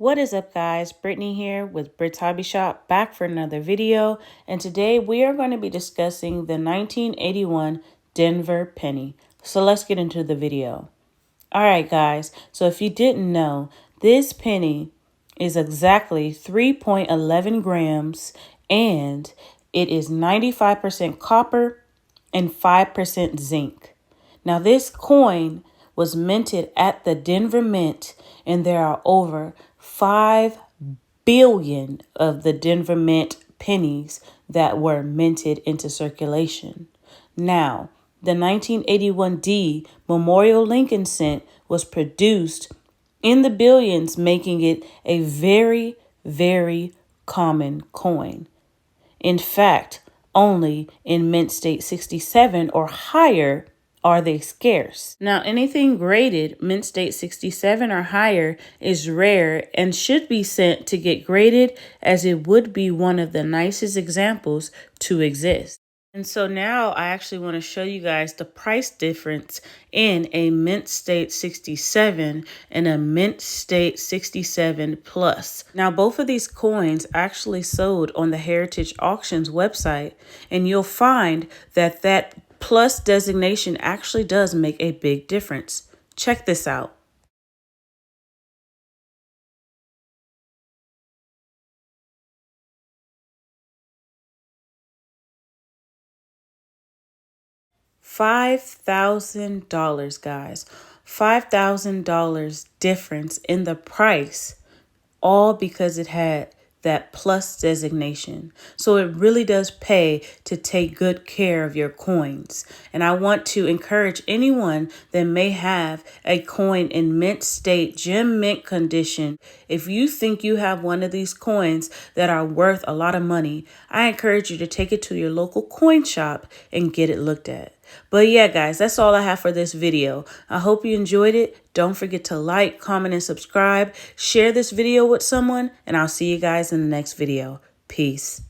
What is up, guys? Brittany here with Brit's Hobby Shop, back for another video, and today we are going to be discussing the 1981 Denver penny. So let's get into the video. Alright guys, so if you didn't know, this penny is exactly 3.11 grams and it is 95% copper and 5% zinc. Now this coin was minted at the Denver Mint, and there are over 5 billion of the Denver Mint pennies that were minted into circulation. Now, the 1981 Memorial Lincoln cent was produced in the billions, making it a very, very common coin. In fact, only in Mint State 67 or higher are they scarce. Now, anything graded Mint State 67 or higher is rare and should be sent to get graded, as it would be one of the nicest examples to exist. And so now I actually want to show you guys the price difference in a Mint State 67 and a Mint State 67 Plus. Now, both of these coins actually sold on the Heritage Auctions website, and you'll find that that Plus designation actually does make a big difference. Check this out. $5,000, guys. $5,000 difference in the price, all because it had that plus designation. So it really does pay to take good care of your coins. And I want to encourage anyone that may have a coin in mint state, gem mint condition. If you think you have one of these coins that are worth a lot of money, I encourage you to take it to your local coin shop and get it looked at. But yeah, guys, that's all I have for this video. I hope you enjoyed it. Don't forget to like, comment, and subscribe. Share this video with someone, and I'll see you guys in the next video. Peace.